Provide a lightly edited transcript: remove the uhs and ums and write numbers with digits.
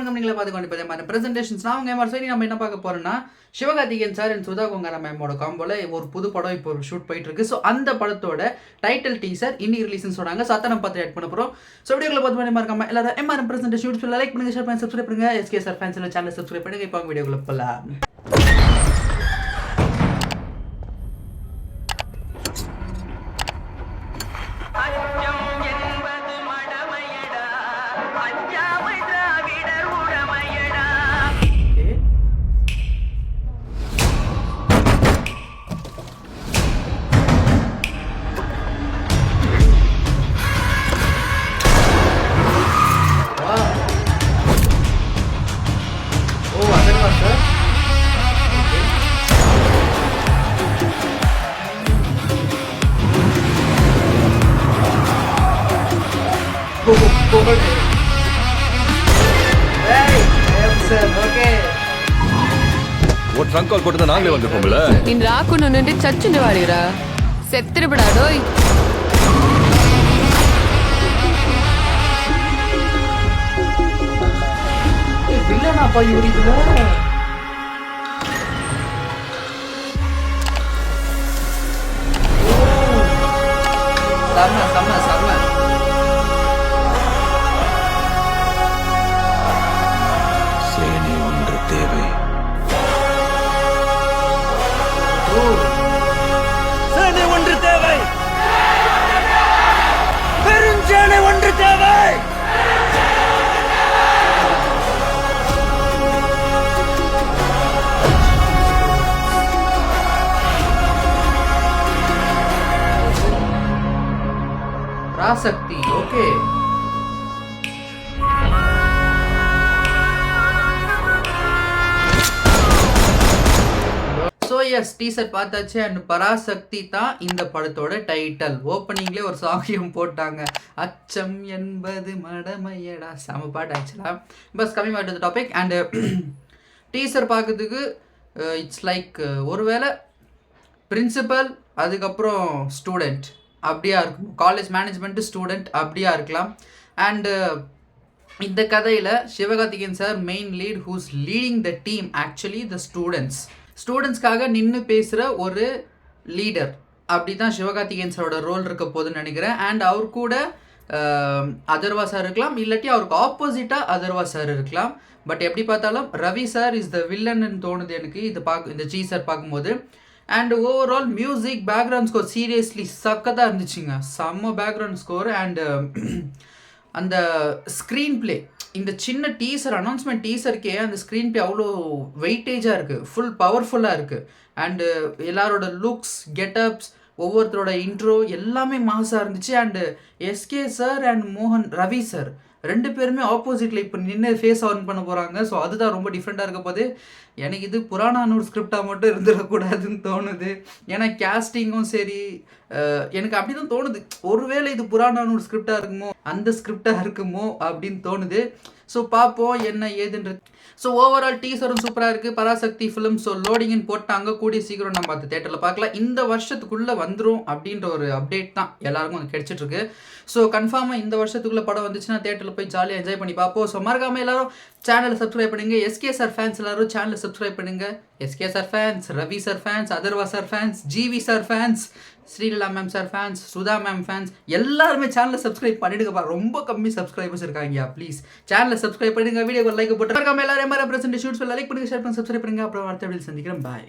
வணக்கம். நீங்களே பார்த்துக்கொண்டு பிரசன்டேஷன்ஸ் நான் உங்கள் மாதிரி நம்ம என்ன பார்க்க போகிறோம்னா சிவகார்த்திகேயன் சார் அண்ட் சுதா கொங்காரா மேமோட காம்போல ஒரு புது படம் இப்போ ஷூட் போயிட்டு இருக்கு. ஸோ அந்த படத்தோட டைட்டில் டீசர் இன்னி ரிலீஸ்னு சொன்னாங்க. ஸோ அத்தனை பார்த்து ஆட் பண்ண போகிறோம். ஸோ வீடியோவில் பார்த்து பண்ணி மறக்காம எல்லாரும் எம்ஆர்எம் பிரசன்டேஷன் யூடியூப்ல லைக் பண்ணுங்க, ஷேர் பண்ணி சப்ஸ்கிரைப் பண்ணுங்க. SK sir fans channel subscribe பண்ணுங்க. இப்போ வீடியோக்குள்ள போகலாம். ట్రంక్ కాల్ కొట్టిన నాంగ్లే వందిపోమల నిన్ను రాకుండా నుండి చచ్చింది వాడిరా సెత్తిరపడాడోయ్ வில்லனாப்பா இவர் இதுல சம சம சம சேனை ஒன்று தேவை. சேனை ஒன்று தேவை, பெருஞ்சேனை ஒன்று தேவை. Parasakthi. Okay, so yes teaser பார்த்தாச்சு. அண்ட் பராசக்தி தான் இந்த படத்தோட டைட்டில். ஓப்பனிங்லேயே ஒரு சாங்கியம் போட்டாங்க, அச்சம் என்பது மடமையடா. செம பாட்டு ஆக்சுவலாக. பஸ் கம்மி மாட்டது டாபிக். அண்டு டீசர் பார்க்கறதுக்கு இட்ஸ் லைக் ஒருவேளை பிரின்சிபல் அதுக்கப்புறம் ஸ்டூடெண்ட் அப்படியா இருக்கும், காலேஜ் மேனேஜ்மெண்ட்டு ஸ்டூடெண்ட் அப்படியா இருக்கலாம். அண்டு இந்த கதையில் Sivakarthikeyan sir main lead who's leading the team. Actually the ஸ்டூடெண்ட்ஸ்க்காக நின்று பேசுகிற ஒரு லீடர் அப்படி தான் சிவகார்த்திகேயன் சாரோட ரோல் இருக்க போதுன்னு நினைக்கிறேன். அண்ட் அவர் கூட அதர்வா சார் இருக்கலாம், இல்லாட்டி அவருக்கு ஆப்போசிட்டாக அதர்வா சார் இருக்கலாம். பட் எப்படி பார்த்தாலும் ரவி சார் இஸ் த வில்லன்னு தோணுது எனக்கு இந்த டீசர் பார்க்கும்போது. And overall music, background score seriously சக்கதாக இருந்துச்சுங்க. செம்ம பேக்ரவுண்ட் ஸ்கோர். அண்டு அந்த ஸ்க்ரீன் பிளே, இந்த சின்ன டீசர் அனௌன்ஸ்மெண்ட் டீசருக்கே அந்த ஸ்க்ரீன் பிளே அவ்வளோ வெயிட்டேஜாக இருக்குது, ஃபுல் பவர்ஃபுல்லாக இருக்குது. அண்டு எல்லாரோட லுக்ஸ், கெட்டப்ஸ், ஒவ்வொருத்தரோட இன்ட்ரோ எல்லாமே மாசாக இருந்துச்சு. And SK sir and Ravi sir ரெண்டு பேருமே ஆப்போசிட்டில் இப்போ நின்று ஃபேஸ் ஆன் பண்ண போகிறாங்க. ஸோ அதுதான் ரொம்ப டிஃப்ரெண்ட்டாக இருக்க போது. எனக்கு இது புராணானூர் ஸ்கிரிப்டாக மட்டும் இருந்துடக்கூடாதுன்னு தோணுது. ஏன்னா கேஸ்டிங்கும் சரி, எனக்கு அப்படி தான் தோணுது. ஒருவேளை இது புராணானூர் ஸ்கிரிப்டாக இருக்குமோ, அந்த ஸ்கிரிப்டாக இருக்குமோ அப்படின்னு தோணுது. ஸோ பார்ப்போம் என்ன ஏதுன்றது. ஸோ ஓவரால் டீசரும் சூப்பராக இருக்குது. பராசக்தி ஃபிலிம் ஸோ லோடிங்னு போட்டாங்க. கூடிய சீக்கிரம் நம்ம அந்த தேட்டரில் பார்க்கலாம். இந்த வருஷத்துக்குள்ளே வந்துடும் அப்படின்ற ஒரு அப்டேட் தான் எல்லாருக்கும் அது கிடைச்சிட்ருக்கு. ஸோ கன்ஃபார்மாக இந்த வருஷத்துக்குள்ளே படம் வந்துச்சுன்னா தேட்டரில் போய் ஜாலியாக என்ஜாய் பண்ணி பார்ப்போம். ஸோ மறக்காமல் எல்லாரும் சேனலை சப்ஸ்கிரைப் பண்ணுங்க. எஸ்கே சார் ஃபேன்ஸ் எல்லாரும் சேனலை சப்ஸ்கிரைப் பண்ணுங்க. SK sir fans, Ravi sir fans, Atharva sir fans, GV sir fans, Sreeleela ma'am sir fans, Sudha ma'am fans எல்லாருமே சேனலை சப்ஸ்கிரைப் பண்ணிடுங்கப்பா. ரொம்ப கம்மி சப்ஸ்கிரைபர்ஸ் இருக்காங்க. ப்ளீஸ் சேனலை சப்ஸ்கிரைப் பண்ணுங்க, வீடியோக்கு லைக் போட்டு எல்லாரும் பிரசன்ட் ஷூட்ஸ் லைக் பண்ணுங்க, ஷேர் பண்ணி சப்ஸ்கிரைப் பண்ணுங்க. அப்புறம் அடுத்த வீடியோ சந்திக்கிறேன். பாய்.